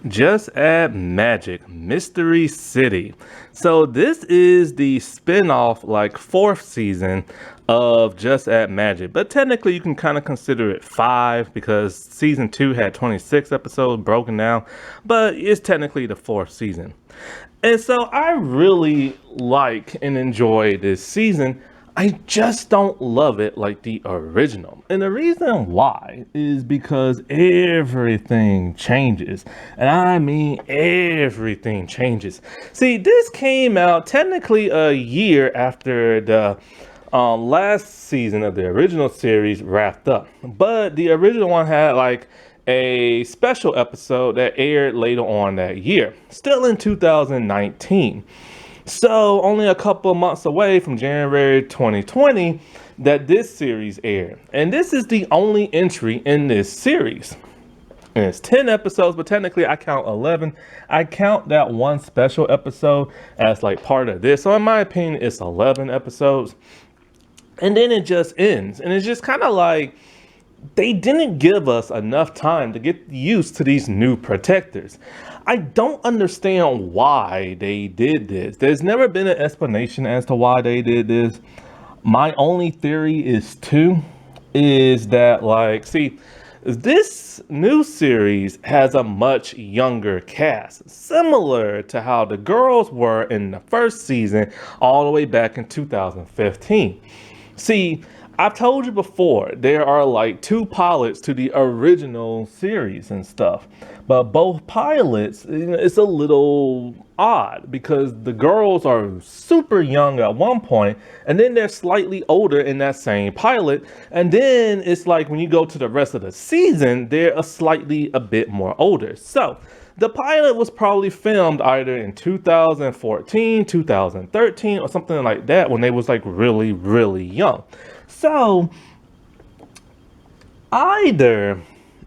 Just Add Magic Mystery City. So this is the spin-off, like fourth season of Just Add Magic, but technically you can kind of consider it five because season two had 26 episodes broken down, but it's technically the fourth season. And so I really like and enjoy this season. I just don't love it like the original. And the reason why is because everything changes. And I mean everything changes. See, this came out technically a year after the last season of the original series wrapped up. But the original one had like a special episode that aired later on that year, still in 2019. So only a couple of months away from January 2020 that this series aired. And this is the only entry in this series. And it's 10 episodes, but technically I count 11. I count that one special episode as like part of this. So in my opinion, it's 11 episodes. And then it just ends. And it's just kind of like they didn't give us enough time to get used to these new protectors. I don't understand why they did this. There's never been an explanation as to why they did this. My only theory is that like, see, this new series has a much younger cast, similar to how the girls were in the first season all the way back in 2015. See, I've told you before, there are like two pilots to the original series and stuff, but both pilots, it's a little odd because the girls are super young at one point and then they're slightly older in that same pilot. And then it's like when you go to the rest of the season, they're a bit more older. So the pilot was probably filmed either in 2014, 2013 or something like that when they was like really, really young. So either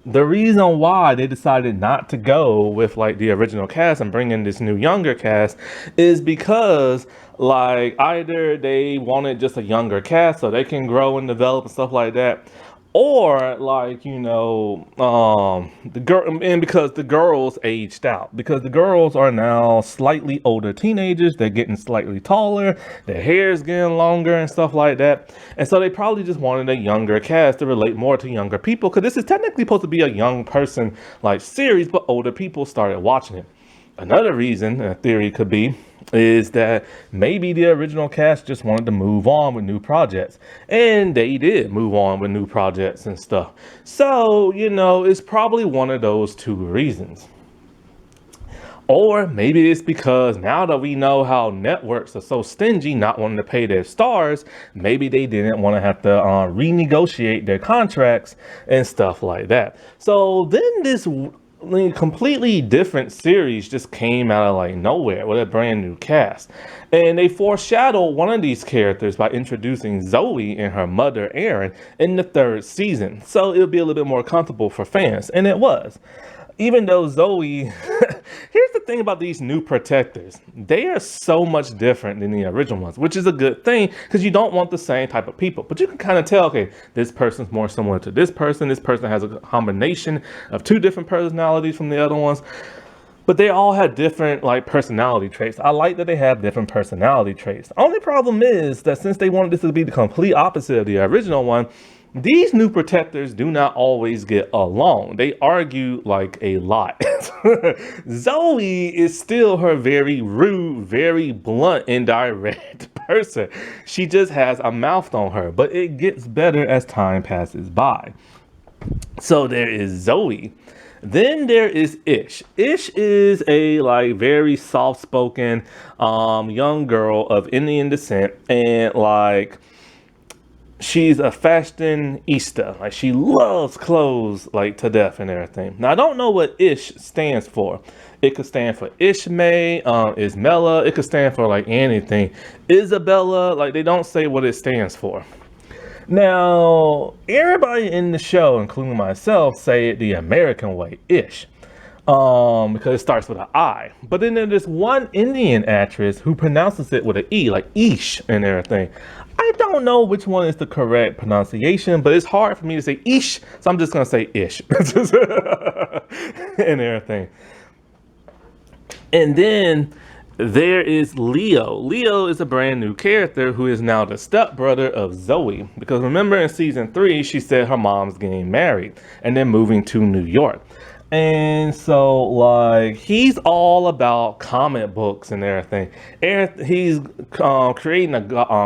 the reason why they decided not to go with like the original cast and bring in this new younger cast is because like either they wanted just a younger cast so they can grow and develop and stuff like that, or like, the girl, and because the girls aged out, because the girls are now slightly older teenagers, they're getting slightly taller, their hair's getting longer and stuff like that. And so they probably just wanted a younger cast to relate more to younger people, because this is technically supposed to be a young person like series, but older people started watching it. Another reason, a theory could be, is that maybe the original cast just wanted to move on with new projects. And they did move on with new projects and stuff. So, it's probably one of those two reasons. Or maybe it's because now that we know how networks are so stingy not wanting to pay their stars, maybe they didn't want to have to renegotiate their contracts and stuff like that. So then this completely different series just came out of like nowhere with a brand new cast, and they foreshadowed one of these characters by introducing Zoe and her mother Erin in the third season, so it'll be a little bit more comfortable for fans. And it was, even though Zoe here's the thing about these new protectors, they are so much different than the original ones, which is a good thing because you don't want the same type of people, but you can kind of tell, okay, this person's more similar to this person has a combination of two different personalities from the other ones, but they all have different like personality traits. I like that they have different personality traits. The only problem is that since they wanted this to be the complete opposite of the original one, these new protectors do not always get along. They argue like a lot. Zoe is still her very rude, very blunt and direct person. She just has a mouth on her, but it gets better as time passes by. So there is Zoe. Then there is Ish. Ish is a like very soft-spoken young girl of Indian descent, and like she's a fashionista. Like she loves clothes like to death and everything. Now I don't know what Ish stands for. It could stand for Ishmael, Ismella. It could stand for like anything. Isabella. Like they don't say what it stands for. Now everybody in the show, including myself, say it the American way, Ish. Because it starts with an I. But then there's this one Indian actress who pronounces it with an E, like Ish and everything. I don't know which one is the correct pronunciation, but it's hard for me to say Ish, so I'm just gonna say Ish and everything. And then there is Leo. Leo is a brand new character who is now the stepbrother of Zoe. Because remember in season 3, she said her mom's getting married and then moving to New York. And so, like, he's all about comic books and everything. He's creating a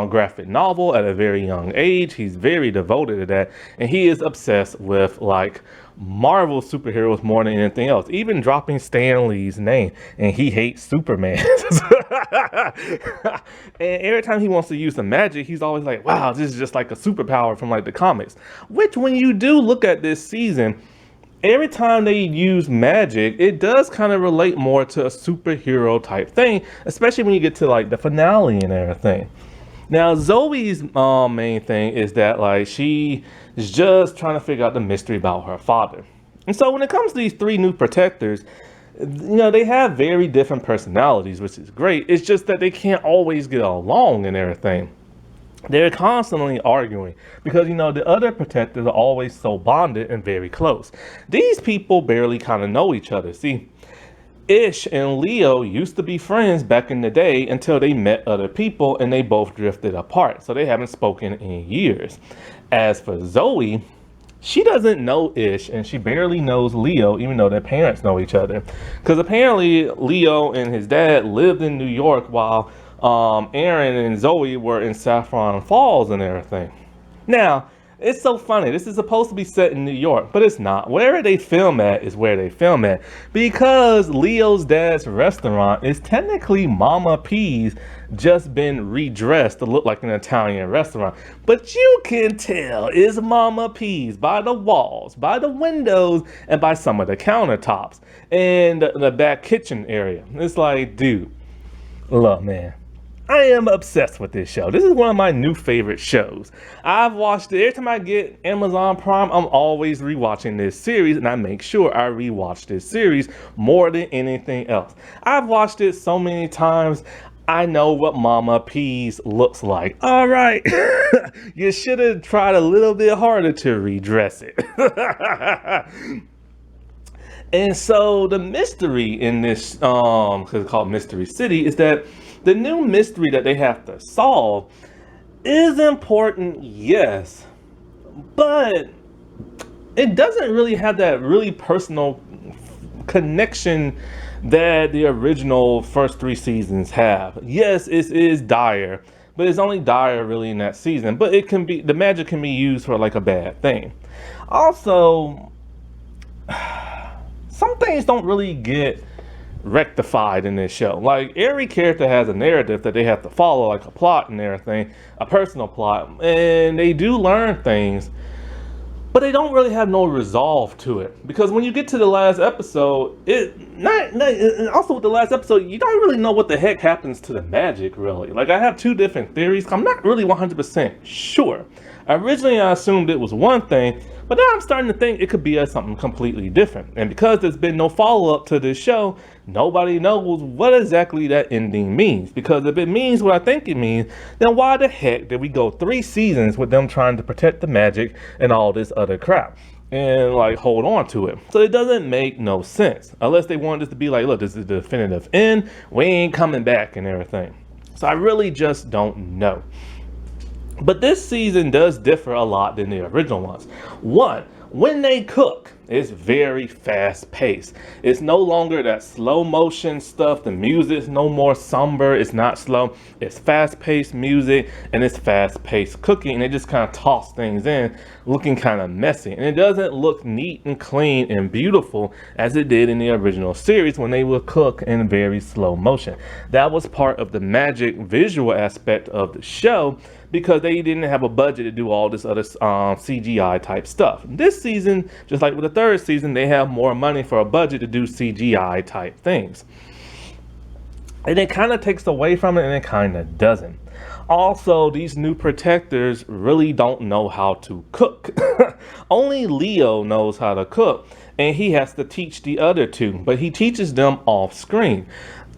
graphic novel at a very young age. He's very devoted to that. And he is obsessed with, like, Marvel superheroes more than anything else, even dropping Stan Lee's name. And he hates Superman. And every time he wants to use the magic, he's always like, wow, this is just like a superpower from, like, the comics. Which, when you do look at this season, every time they use magic, it does kind of relate more to a superhero type thing, especially when you get to like the finale and everything. Now, Zoe's main thing is that like she is just trying to figure out the mystery about her father. And so when it comes to these 3 new protectors, they have very different personalities, which is great. It's just that they can't always get along and everything. They're constantly arguing because, the other protectors are always so bonded and very close. These people barely kind of know each other. See, Ish and Leo used to be friends back in the day until they met other people and they both drifted apart. So they haven't spoken in years. As for Zoe, she doesn't know Ish and she barely knows Leo, even though their parents know each other. Because apparently Leo and his dad lived in New York while Aaron and Zoe were in Saffron Falls and everything. Now, it's so funny. This is supposed to be set in New York, but it's not. Wherever they film at is where they film at. Because Leo's dad's restaurant is technically Mama P's, just been redressed to look like an Italian restaurant. But you can tell it's Mama P's by the walls, by the windows, and by some of the countertops. And the back kitchen area. It's like, dude, look, man. I am obsessed with this show. This is one of my new favorite shows. I've watched it. Every time I get Amazon Prime, I'm always rewatching this series, and I make sure I rewatch this series more than anything else. I've watched it so many times, I know what Mama P's looks like. All right. You should have tried a little bit harder to redress it. And so the mystery in this, because it's called Mystery City, is that the new mystery that they have to solve is important, yes, but it doesn't really have that really personal connection that the original first 3 seasons have. Yes, it is dire, but it's only dire really in that season, but it can be, the magic can be used for like a bad thing. Also, some things don't really get rectified in this show. Like, every character has a narrative that they have to follow, like a plot and everything, a personal plot, and they do learn things, but they don't really have no resolve to it. Because when you get to the last episode, also with the last episode, you don't really know what the heck happens to the magic, really. Like, I have 2 different theories. I'm not really 100% sure. Originally, I assumed it was one thing, but now I'm starting to think it could be something completely different. And because there's been no follow-up to this show, nobody knows what exactly that ending means. Because if it means what I think it means, then why the heck did we go 3 seasons with them trying to protect the magic and all this other crap? And like hold on to it. So it doesn't make no sense. Unless they want this to be like, look, this is the definitive end. We ain't coming back and everything. So I really just don't know. But this season does differ a lot than the original ones. One, when they cook, it's very fast paced. It's no longer that slow motion stuff. The music's no more somber. It's not slow. It's fast paced music and it's fast paced cooking. And they just kind of toss things in looking kind of messy. And it doesn't look neat and clean and beautiful as it did in the original series when they would cook in very slow motion. That was part of the magic visual aspect of the show, because they didn't have a budget to do all this other CGI type stuff. This season, just like with the 3rd season, they have more money for a budget to do CGI type things. And it kind of takes away from it and it kind of doesn't. Also, these new protectors really don't know how to cook. Only Leo knows how to cook, and he has to teach the other 2, but he teaches them off screen.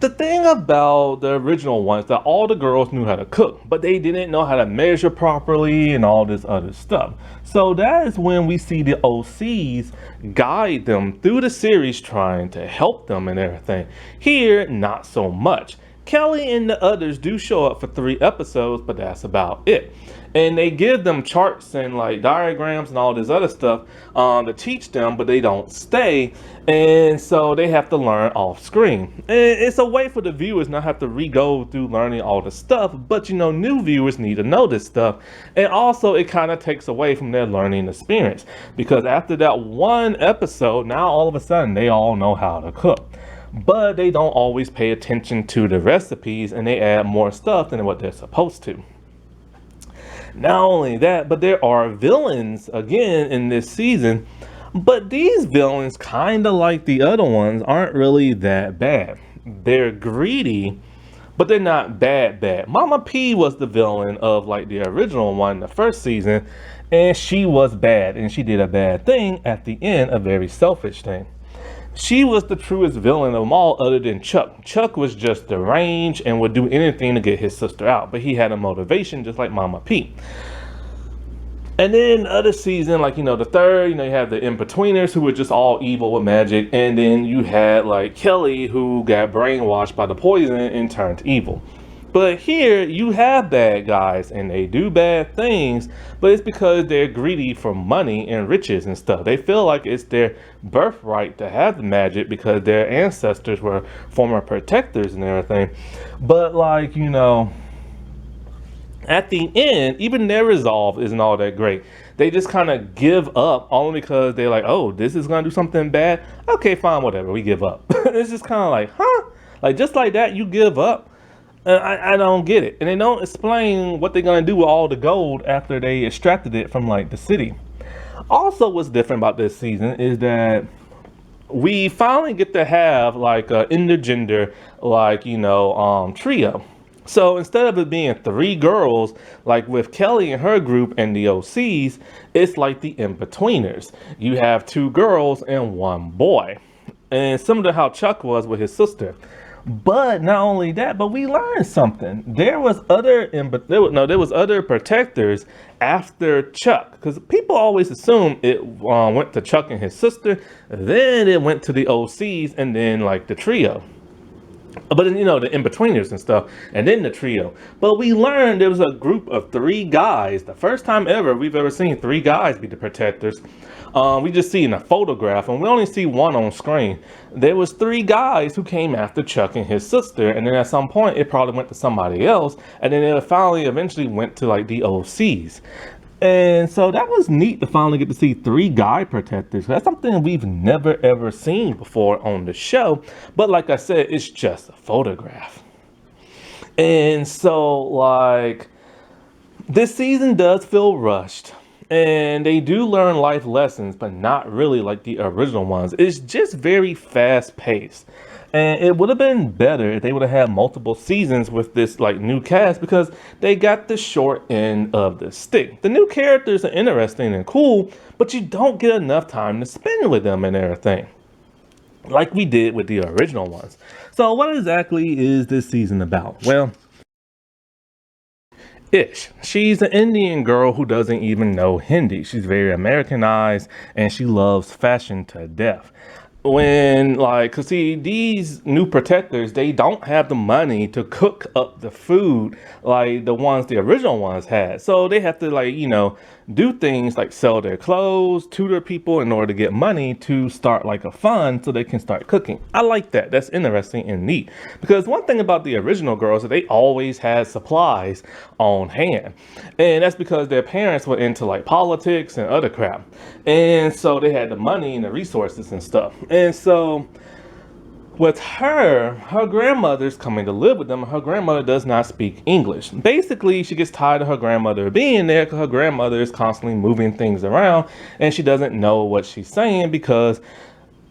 The thing about the original ones that all the girls knew how to cook, but they didn't know how to measure properly and all this other stuff. So that is when we see the OCs guide them through the series, trying to help them and everything. Here, not so much. Kelly and the others do show up for 3 episodes, but that's about it. And they give them charts and like diagrams and all this other stuff to teach them, but they don't stay. And so they have to learn off screen. And it's a way for the viewers not have to re-go through learning all the stuff, but new viewers need to know this stuff. And also it kind of takes away from their learning experience, because after that 1 episode, now all of a sudden they all know how to cook. But they don't always pay attention to the recipes, and they add more stuff than what they're supposed to. Not only that, but there are villains again in this season, but these villains, kind of like the other ones, aren't really that bad. They're greedy, but they're not bad. Mama P was the villain of like the original one, the first season, and she was bad, and she did a bad thing at the end, a very selfish thing. She was the truest villain of them all, other than Chuck. Chuck was just deranged and would do anything to get his sister out, but he had a motivation just like Mama P. And then other season, like, the third, you have the in-betweeners who were just all evil with magic. And then you had like Kelly, who got brainwashed by the poison and turned evil. But here you have bad guys and they do bad things, but it's because they're greedy for money and riches and stuff. They feel like it's their birthright to have the magic because their ancestors were former protectors and everything. But like, at the end, even their resolve isn't all that great. They just kind of give up only because they're like, oh, this is going to do something bad. Okay, fine, whatever, we give up. It's just kind of like, huh? Like, just like that, you give up? I don't get it. And they don't explain what they're going to do with all the gold after they extracted it from like the city. Also, what's different about this season is that we finally get to have like a intergender, like, trio. So instead of it being 3 girls, like with Kelly and her group and the OCs, it's like the in-betweeners. You have 2 girls and 1 boy. And similar to how Chuck was with his sister. But not only that, but we learned something. There was other protectors after Chuck, because people always assume it went to Chuck and his sister, then it went to the OCs, and then like the trio. But then, the in-betweeners and stuff, and then the trio. But we learned there was a group of 3 guys. The first time ever we've ever seen 3 guys be the protectors. We just see in a photograph, and we only see 1 on screen. There was 3 guys who came after Chuck and his sister, and then at some point it probably went to somebody else, and then it finally eventually went to like the OCs. And so that was neat to finally get to see 3 guy protectors. That's something we've never ever seen before on the show. But like I said, it's just a photograph. And so like this season does feel rushed. And they do learn life lessons, but not really like the original ones. It's just very fast paced. And it would have been better if they would have had multiple seasons with this like new cast, because they got the short end of the stick. The new characters are interesting and cool, but you don't get enough time to spend with them and everything, like we did with the original ones. So what exactly is this season about? Well, Ish. She's an Indian girl who doesn't even know Hindi. She's very Americanized and she loves fashion to death. Cause see, these new protectors, they don't have the money to cook up the food like the original ones had. So they have to do things like sell their clothes, tutor people in order to get money to start like a fund so they can start cooking. I like that. That's interesting and neat. Because one thing about the original girls is they always had supplies on hand. And that's because their parents were into like politics and other crap. And so they had the money and the resources and stuff. And so with her grandmother's coming to live with them. Her grandmother does not speak English. Basically, she gets tired of her grandmother being there because her grandmother is constantly moving things around and she doesn't know what she's saying because,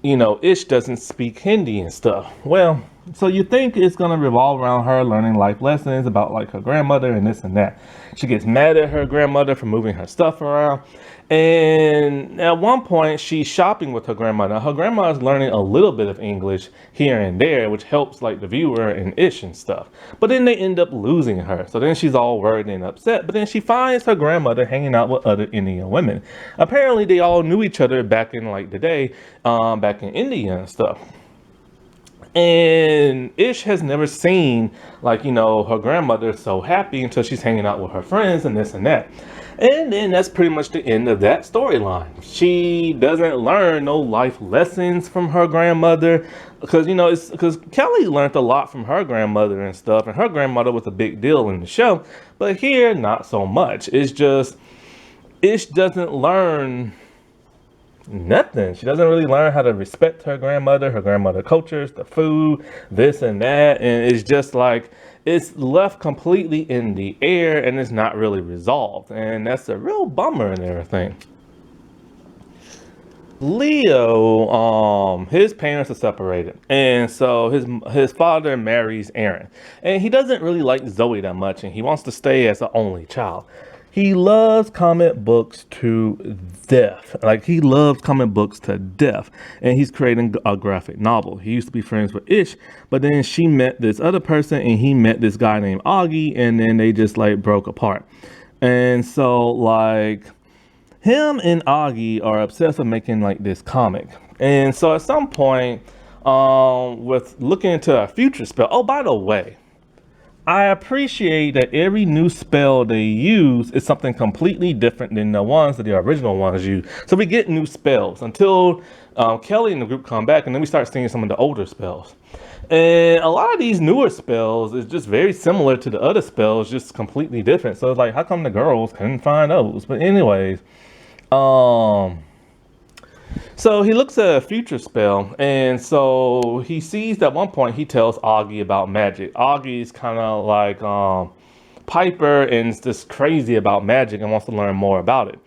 Ish doesn't speak Hindi and stuff. Well, So you think it's gonna revolve around her learning life lessons about like her grandmother and this and that. She gets mad at her grandmother for moving her stuff around. And at one point she's shopping with her grandmother. Her grandma is learning a little bit of English here and there, which helps like the viewer and Ish and stuff. But then they end up losing her. So then she's all worried and upset. But then she finds her grandmother hanging out with other Indian women. Apparently they all knew each other back in like the day, back in India and stuff. And Ish has never seen, like, her grandmother so happy until she's hanging out with her friends and this and that. And then that's pretty much the end of that storyline. She doesn't learn no life lessons from her grandmother because, it's because Kelly learned a lot from her grandmother and stuff. And her grandmother was a big deal in the show. But here, not so much. It's just, Ish doesn't learn nothing. She doesn't really learn how to respect her grandmother cultures, the food, this and that. And it's just like, it's left completely in the air and it's not really resolved. And that's a real bummer and everything. Leo, his parents are separated, and so his father marries Aaron, and he doesn't really like Zoe that much, and he wants to stay as the only child. He loves comic books to death. Like, he loves comic books to death. And he's creating a graphic novel. He used to be friends with Ish, but then she met this other person and he met this guy named Augie, and then they just like broke apart. And so like him and Augie are obsessed with making like this comic. And so at some point, with looking into a future spell, oh, by the way, I appreciate that every new spell they use is something completely different than the ones that the original ones use. So we get new spells until Kelly and the group come back, and then we start seeing some of the older spells. And a lot of these newer spells is just very similar to the other spells, just completely different. So it's like, how come the girls couldn't find those? But anyways, so he looks at a future spell, and so he sees that at one point he tells Augie about magic. Augie's kind of like Piper and is just crazy about magic and wants to learn more about it.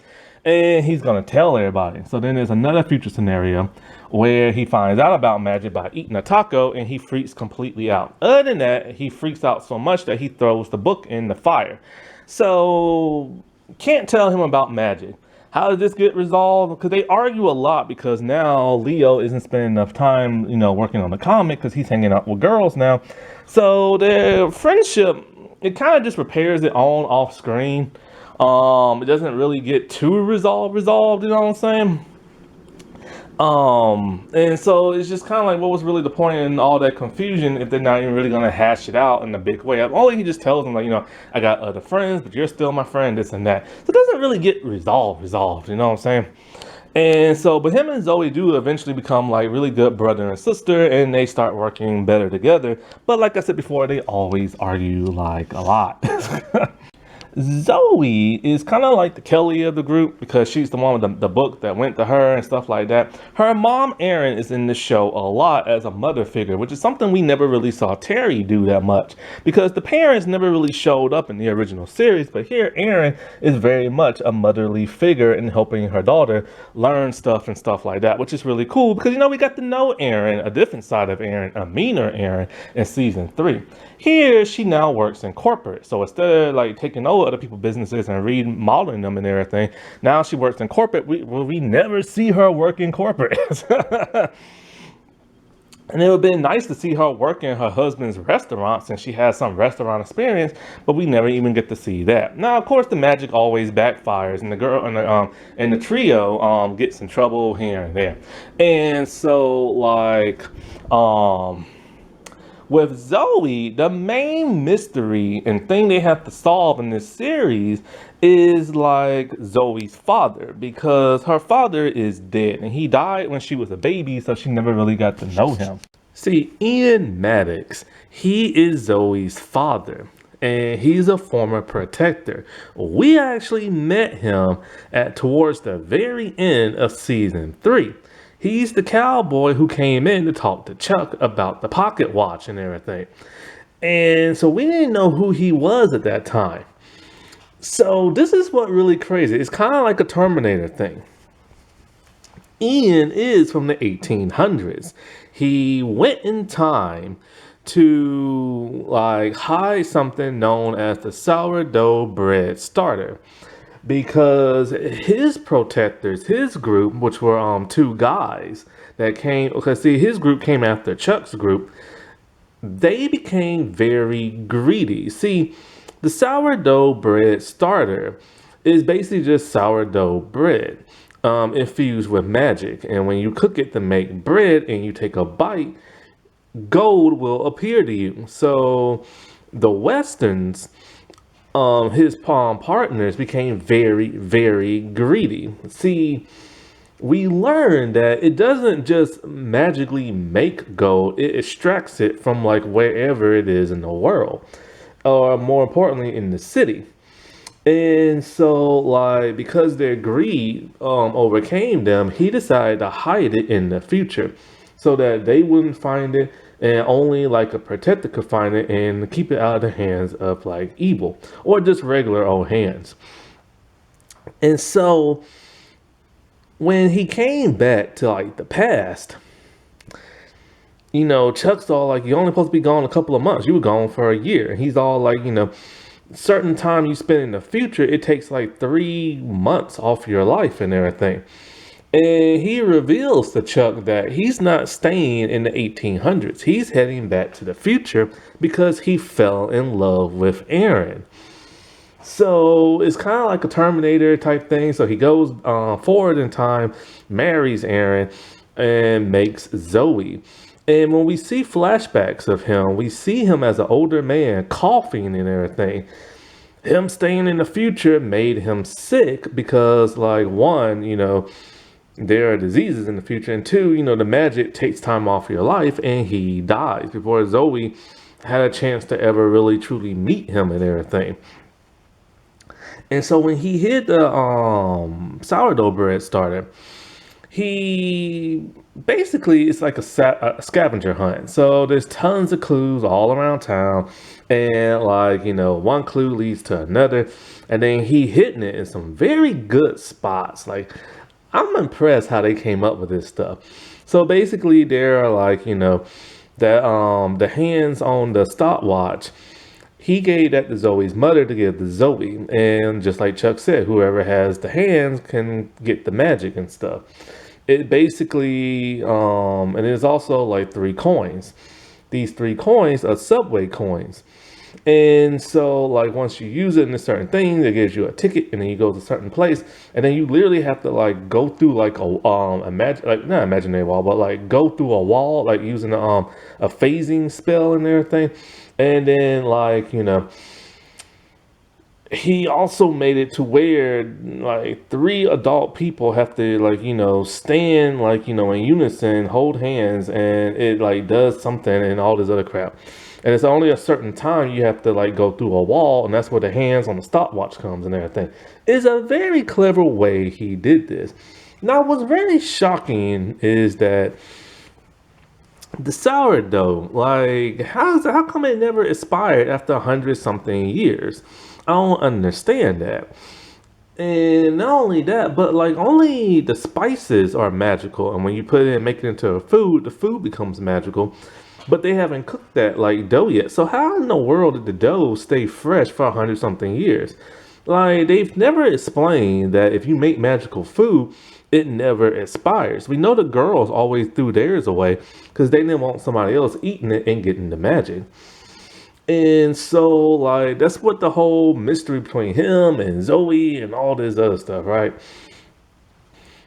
And he's going to tell everybody. So then there's another future scenario where he finds out about magic by eating a taco and he freaks completely out. Other than that, he freaks out so much that he throws the book in the fire. So can't tell him about magic. How does this get resolved? Because they argue a lot because now Leo isn't spending enough time, working on the comic because he's hanging out with girls now. So their friendship, it kind of just repairs it on off screen. It doesn't really get too resolved, you know what I'm saying? And so it's just kind of like, what was really the point in all that confusion if they're not even really going to hash it out in a big way? Only he just tells them, like, I got other friends, but you're still my friend, this and that. So it doesn't really get resolved, you know what I'm saying? And so, but him and Zoe do eventually become like really good brother and sister, and they start working better together. But like I said before, they always argue like a lot. Zoe is kind of like the Kelly of the group because she's the one with the book that went to her and stuff like that. Her mom, Erin, is in the show a lot as a mother figure, which is something we never really saw Terry do that much because the parents never really showed up in the original series. But here, Erin is very much a motherly figure in helping her daughter learn stuff and stuff like that, which is really cool because, we got to know Erin, a different side of Erin, a meaner Erin in season 3. Here, she now works in corporate. So instead of like taking over other people's businesses and remodeling them and everything, now she works in corporate. We never see her work in corporate. And it would have been nice to see her work in her husband's restaurant since she has some restaurant experience, but we never even get to see that. Now, of course, the magic always backfires, and the girl and the trio gets in trouble here and there. And so, like, with Zoe, the main mystery and thing they have to solve in this series is like Zoe's father, because her father is dead and he died when she was a baby, so she never really got to know him. See, Ian Maddox, he is Zoe's father, and he's a former protector. We actually met him towards the very end of season 3. He's the cowboy who came in to talk to Chuck about the pocket watch and everything. And so we didn't know who he was at that time. So this is what really crazy. It's kind of like a Terminator thing. Ian is from the 1800s. He went in time to like hide something known as the sourdough bread starter, because his protectors, his group, which were two guys that came, because see, his group came after Chuck's group, they became very greedy. See, the sourdough bread starter is basically just sourdough bread infused with magic. And when you cook it to make bread and you take a bite, gold will appear to you. So the Westerns, his palm partners, became very, very greedy. See, we learned that it doesn't just magically make gold, it extracts it from like wherever it is in the world, or more importantly, in the city. And so, like, because their greed overcame them, he decided to hide it in the future so that they wouldn't find it, and only like a protector could find it and keep it out of the hands of like evil or just regular old hands. And so, when he came back to like the past, Chuck's all like, "You're only supposed to be gone a couple of months. You were gone for a year." And he's all like, certain time you spend in the future, it takes like 3 months off your life and everything. And he reveals to Chuck that he's not staying in the 1800s. He's heading back to the future because he fell in love with Aaron. So it's kind of like a Terminator type thing. So he goes forward in time, marries Aaron, and makes Zoe. And when we see flashbacks of him, we see him as an older man coughing and everything. Him staying in the future made him sick because, like, one, there are diseases in the future, and two, the magic takes time off your life, and he dies before Zoe had a chance to ever really truly meet him and everything. And so when he hit the sourdough bread starter, he basically, it's like a scavenger hunt. So there's tons of clues all around town, and like one clue leads to another, and then he hitting it in some very good spots. Like, I'm impressed how they came up with this stuff. So basically, there are like the hands on the stopwatch. He gave that to Zoe's mother to give to Zoe, and just like Chuck said, whoever has the hands can get the magic and stuff. It basically, and there's also like 3 coins. These 3 coins are subway coins. And so, like, once you use it in a certain thing, it gives you a ticket, and then you go to a certain place, and then you literally have to like go through like not imaginary wall, but like go through a wall, like using a phasing spell and everything. And then like he also made it to where like 3 adult people have to like stand like in unison, hold hands, and it like does something and all this other crap. And it's only a certain time you have to like go through a wall, and that's where the hands on the stopwatch comes and everything. It's a very clever way he did this. Now, what's very shocking is that the sourdough, like, how come it never expired after 100 something years? I don't understand that. And not only that, but like only the spices are magical, and when you put it and make it into a food, the food becomes magical. But they haven't cooked that like dough yet. So how in the world did the dough stay fresh for 100 something years? Like, they've never explained that if you make magical food, it never expires. We know the girls always threw theirs away because they didn't want somebody else eating it and getting the magic. And so, like, that's what the whole mystery between him and Zoe and all this other stuff, right?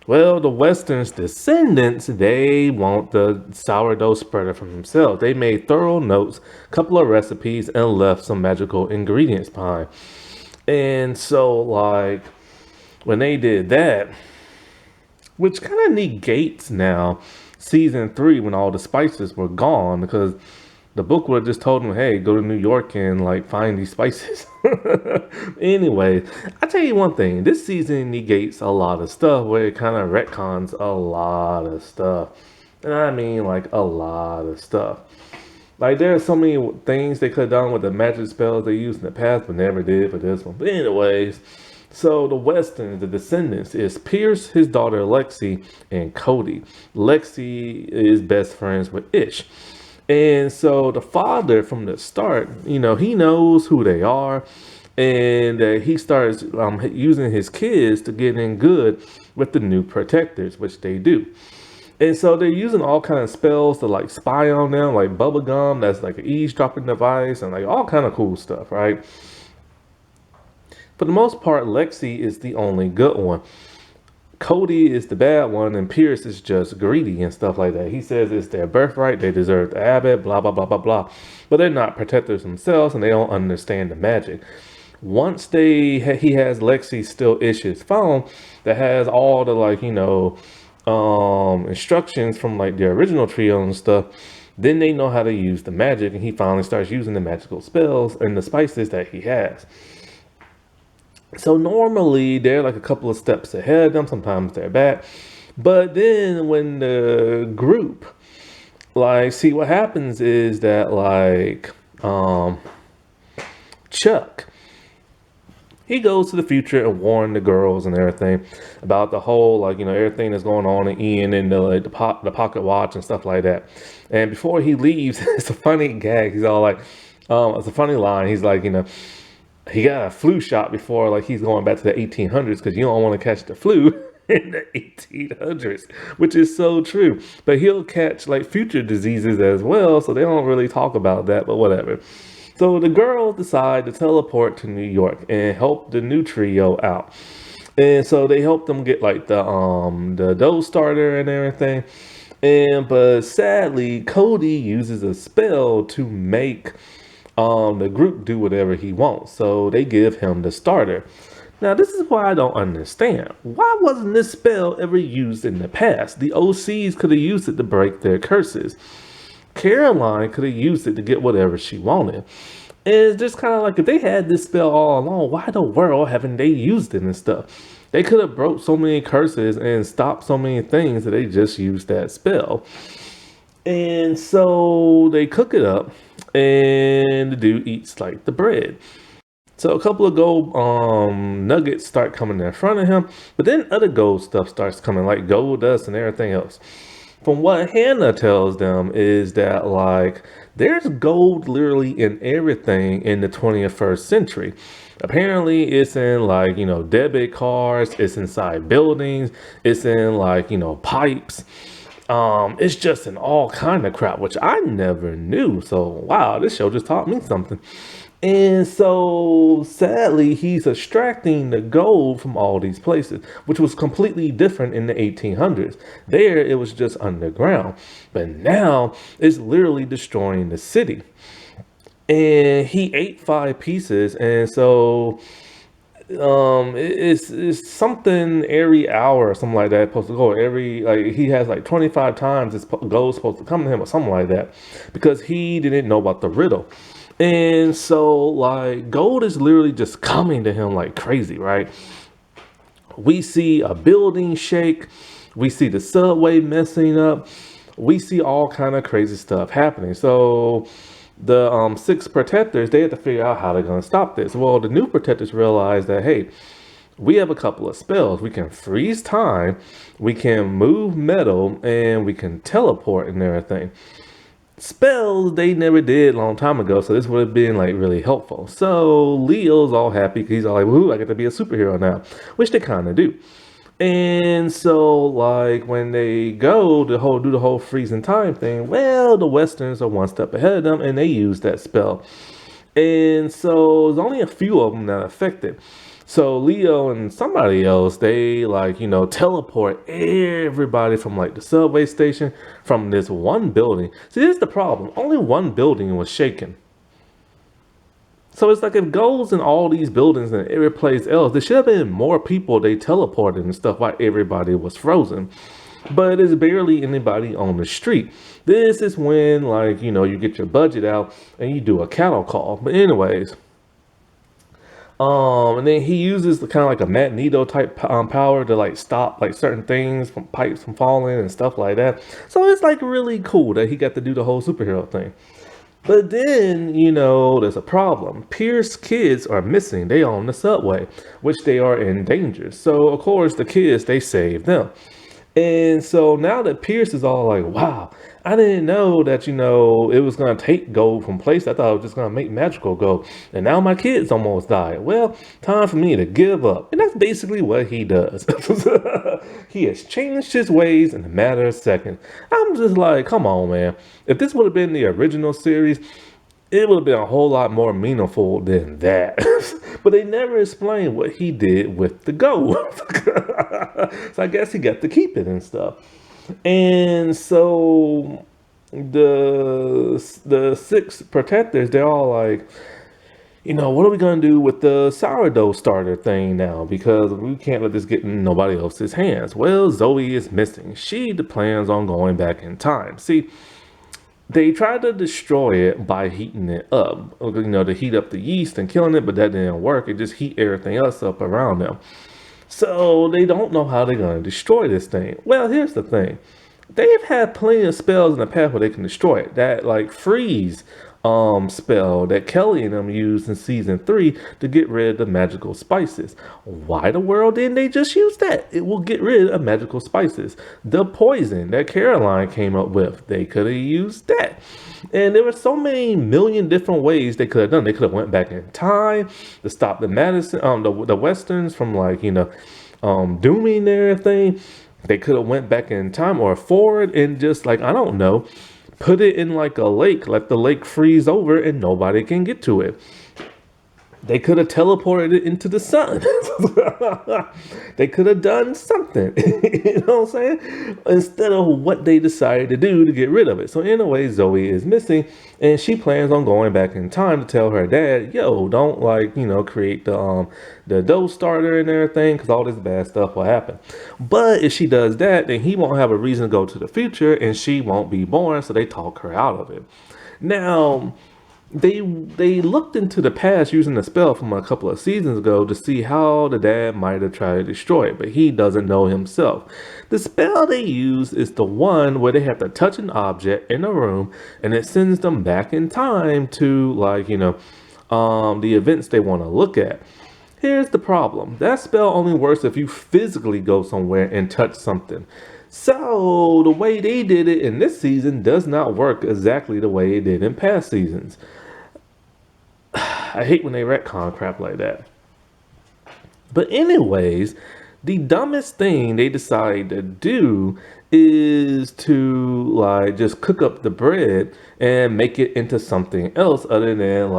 Well, the Western's descendants, they want the sourdough spreader for themselves. They made thorough notes, couple of recipes, and left some magical ingredients behind. And so, like, when they did that, which kind of negates now season 3 when all the spices were gone, because the book would have just told them, hey, go to New York and like find these spices. Anyway, I tell you one thing, this season negates a lot of stuff where it kind of retcons a lot of stuff. And I mean like a lot of stuff. Like, there are so many things they could have done with the magic spells they used in the past, but never did for this one. But anyways, so the Western, the descendants, is Pierce, his daughter Lexi, and Cody. Lexi is best friends with Ish. And so the father from the start, he knows who they are, and he starts using his kids to get in good with the new protectors, which they do. And so they're using all kind of spells to like spy on them, like bubblegum, that's like an eavesdropping device, and like all kind of cool stuff, right? For the most part, Lexi is the only good one. Cody is the bad one, and Pierce is just greedy and stuff like that. He says it's their birthright, they deserve to have it, blah, blah, blah, blah, blah. But they're not protectors themselves, and they don't understand the magic. Once he has Lexi still issue his phone that has all the like, instructions from like the original trio and stuff, then they know how to use the magic, and he finally starts using the magical spells and the spices that he has. So normally they're like a couple of steps ahead of them. Sometimes they're back. But then when the group, like, see what happens is that like Chuck, he goes to the future and warns the girls and everything about the whole, like, everything that's going on in Ian and the pocket watch and stuff like that. And before he leaves, it's a funny gag. He's all like, it's a funny line. He's like, he got a flu shot before, like he's going back to the 1800s because you don't want to catch the flu in the 1800s, which is so true. But he'll catch like future diseases as well, so they don't really talk about that, but whatever. So the girls decide to teleport to New York and help the new trio out. And so they help them get like the dough starter and everything. But sadly, Cody uses a spell to make the group do whatever he wants. So they give him the starter. Now, this is why I don't understand. Why wasn't this spell ever used in the past? The OCs could have used it to break their curses. Caroline could have used it to get whatever she wanted. And it's just kind of like, if they had this spell all along, why the world haven't they used it and stuff? They could have broke so many curses and stopped so many things that they just used that spell. And so they cook it up, and the dude eats like the bread. So a couple of gold nuggets start coming in front of him, but then other gold stuff starts coming, like gold dust and everything else. From what Hannah tells them is that like there's gold literally in everything in the 21st century. Apparently it's in like, debit cards, it's inside buildings, it's in like, pipes. It's just in all kind of crap, which I never knew. So wow, this show just taught me something. And so sadly, he's extracting the gold from all these places, which was completely different in the 1800s. There, it was just underground. But now, it's literally destroying the city. And he ate 5 pieces, and so it's something every hour or something like that supposed to go he has like 25 times this gold supposed to come to him or something like that, because he didn't know about the riddle. And so like gold is literally just coming to him like crazy, right? We see a building shake, we see the subway messing up, we see all kind of crazy stuff happening. So the 6 protectors, they had to figure out how they're going to stop this. Well, the new protectors realized that, hey, we have a couple of spells. We can freeze time, we can move metal, and we can teleport and everything. Spells they never did a long time ago, so this would have been like really helpful. So Leo's all happy because he's all like, woohoo, I get to be a superhero now, which they kind of do. And so like when they go to do the whole freezing time thing, well, the Westerns are one step ahead of them and they use that spell. And so there's only a few of them that are affected. So Leo and somebody else, they like, teleport everybody from like the subway station from this one building. See, this is the problem. Only one building was shaken. So it's like it goes in all these buildings and every place else. There should have been more people they teleported and stuff while everybody was frozen. But there's barely anybody on the street. This is when like, you get your budget out and you do a cattle call. But anyways, and then he uses the kind of like a Magneto type power to like stop like certain things from pipes from falling and stuff like that. So it's like really cool that he got to do the whole superhero thing. But then, there's a problem. Pierce's kids are missing. They on the subway, which they are in danger. So of course the kids, they save them. And so now that Pierce is all like, wow, I didn't know that, it was going to take gold from place. I thought it was just going to make magical gold. And now my kids almost died. Well, time for me to give up. And that's basically what he does. He has changed his ways in a matter of seconds. I'm just like, come on, man. If this would have been the original series, it would have been a whole lot more meaningful than that. But they never explained what he did with the gold. So I guess he got to keep it and stuff. And so the six protectors, they're all like, what are we gonna do with the sourdough starter thing now? Because we can't let this get in nobody else's hands. Well, Zoe is missing. She plans on going back in time. See, they tried to destroy it by heating it up, to heat up the yeast and killing it, but that didn't work. It just heat everything else up around them. So they don't know how they're going to destroy this thing. Well, here's the thing. They've had plenty of spells in the past where they can destroy it. That like freeze spell that Kelly and them used in season 3 to get rid of the magical spices. Why the world didn't they just use that? It will get rid of magical spices. The poison that Caroline came up with, they could have used that. And there were so many million different ways they could have done. They could have went back in time to stop the Madison, the Westerns from dooming everything. They could have went back in time or forward and just I don't know, put it in like a lake, let the lake freeze over and nobody can get to it. They could have teleported it into the sun. They could have done something, you know what I'm saying? Instead of what they decided to do to get rid of it. So in a way, Zoe is missing and she plans on going back in time to tell her dad, yo, don't create the dough starter and everything because all this bad stuff will happen. But if she does that, then he won't have a reason to go to the future and she won't be born. So they talk her out of it. Now, they looked into the past using the spell from a couple of seasons ago to see how the dad might have tried to destroy it, but he doesn't know himself. The spell they use is the one where they have to touch an object in a room and it sends them back in time to the events they want to look at. Here's the problem. That spell only works if you physically go somewhere and touch something. So the way they did it in this season does not work exactly the way it did in past seasons. I hate when they retcon crap like that. But anyways, the dumbest thing they decide to do is to just cook up the bread and make it into something else other than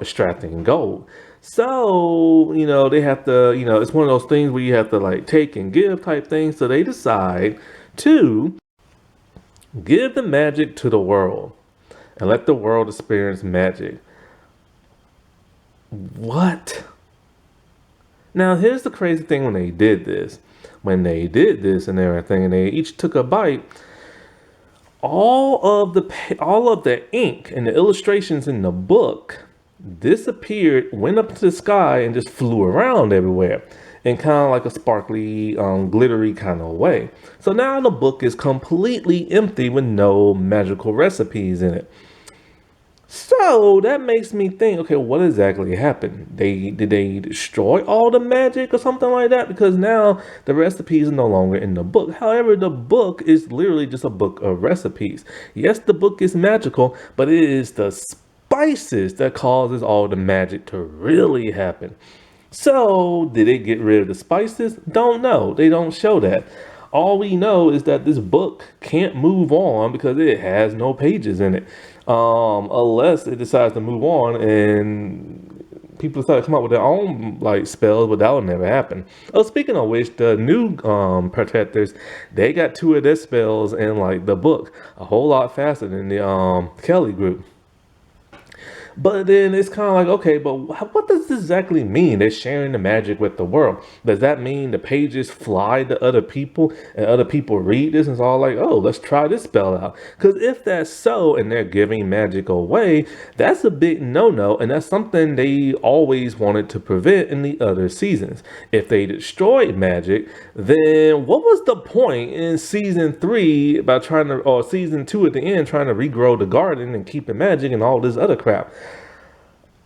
extracting gold. So, they have to, it's one of those things where you have to take and give type thing. So they decide to give the magic to the world and let the world experience magic. What? Now, here's the crazy thing when they did this. When they did this and everything, and they each took a bite, all of the ink and the illustrations in the book disappeared, went up to the sky, and just flew around everywhere in kind of like a sparkly, glittery kind of way. So now the book is completely empty with no magical recipes in it. So that makes me think, okay, what exactly happened? Did they destroy all the magic or something like that? Because now the recipes are no longer in the book. However, the book is literally just a book of recipes. Yes, the book is magical, but it is the spices that causes all the magic to really happen. So did it get rid of the spices? Don't know. They don't show that. All we know is that this book can't move on because it has no pages in it. Unless it decides to move on and people decide to come up with their own spells, but that will never happen. Oh, speaking of which, the new protectors, they got 2 of their spells in the book a whole lot faster than the Kelly group. But then it's kind of okay, but what does this exactly mean? They're sharing the magic with the world. Does that mean the pages fly to other people and other people read this and it's all oh, let's try this spell out? Because if that's so and they're giving magic away, that's a big no-no, and that's something they always wanted to prevent in the other seasons. If they destroyed magic, then what was the point in season 3 about or season 2 at the end, trying to regrow the garden and keep it magic and all this other crap?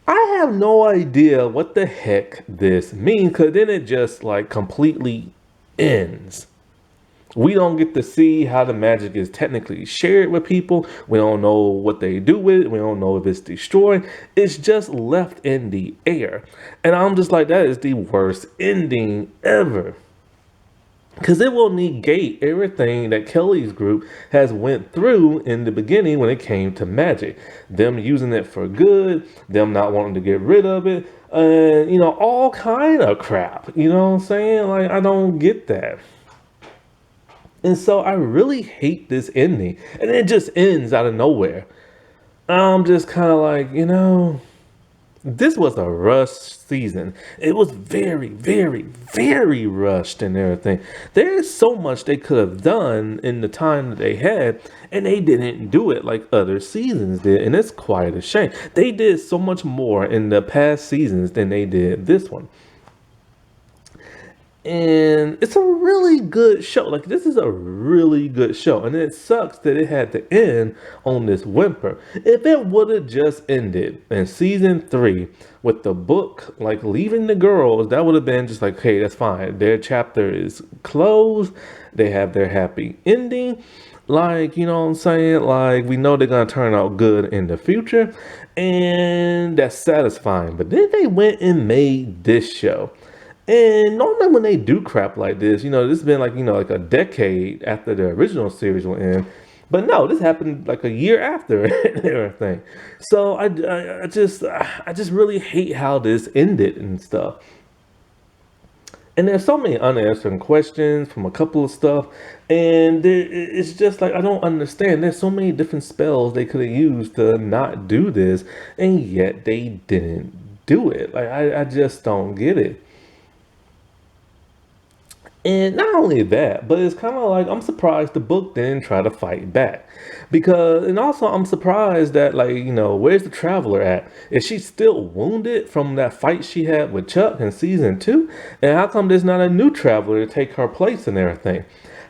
I have no idea what the heck this means, because then it just completely ends. We don't get to see how the magic is technically shared with people. We don't know what they do with it. We don't know if it's destroyed. It's just left in the air. And I'm just like, that is the worst ending ever. Because it will negate everything that Kelly's group has went through in the beginning when it came to magic. Them using it for good, them not wanting to get rid of it, and all kind of crap. You know what I'm saying? Like, I don't get that. And so I really hate this ending. And it just ends out of nowhere. I'm just kind of like, this was a rushed season. It was very, very, very rushed and everything. There's so much they could have done in the time that they had, and they didn't do it like other seasons did. And it's quite a shame. They did so much more in the past seasons than they did this one. And it's a really good show. Like, this is a really good show. And it sucks that it had to end on this whimper. If it would have just ended in season 3 with the book, like, leaving the girls, that would have been just like, hey, that's fine. Their chapter is closed. They have their happy ending. Like, you know what I'm saying? Like, we know they're going to turn out good in the future. And that's satisfying. But then they went and made this show. And normally when they do crap like this, this has been like, like a decade after the original series will end. But no, this happened like a year after and everything. So I just really hate how this ended and stuff. And there's so many unanswered questions from a couple of stuff. And it's just like, I don't understand. There's so many different spells they could have used to not do this. And yet they didn't do it. Like, I just don't get it. And not only that, but it's kind of like I'm surprised the book didn't try to fight back. And also I'm surprised that, like, where's the Traveler at? Is she still wounded from that fight she had with Chuck in season 2? And how come there's not a new Traveler to take her place and everything?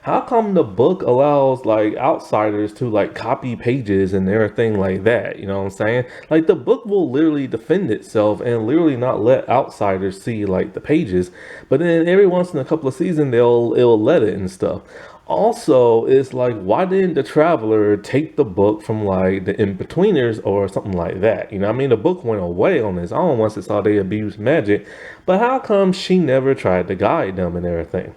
How come the book allows like outsiders to like copy pages and everything like that? You know what I'm saying? Like, the book will literally defend itself and literally not let outsiders see like the pages. But then every once in a couple of seasons it'll let it and stuff. Also, it's like, why didn't the Traveler take the book from like the in-betweeners or something like that? I mean, the book went away on its own once it saw they abused magic. But how come she never tried to guide them and everything?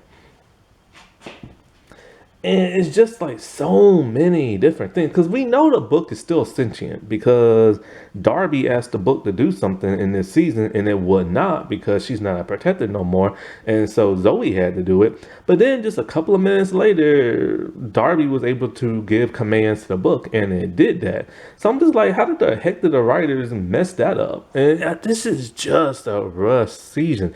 And it's just like so many different things. Because we know the book is still sentient. Because Darby asked the book to do something in this season. And it would not, because she's not a protector no more. And so Zoe had to do it. But then just a couple of minutes later, Darby was able to give commands to the book. And it did that. So I'm just like, how did the heck did the writers mess that up? And this is just a rush season,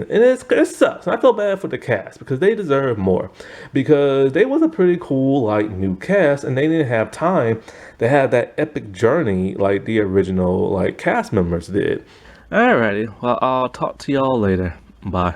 and it sucks. And I feel bad for the cast because they deserve more, because they was a pretty cool like new cast, and they didn't have time to have that epic journey like the original like cast members did. Alrighty, well, I'll talk to y'all later. Bye.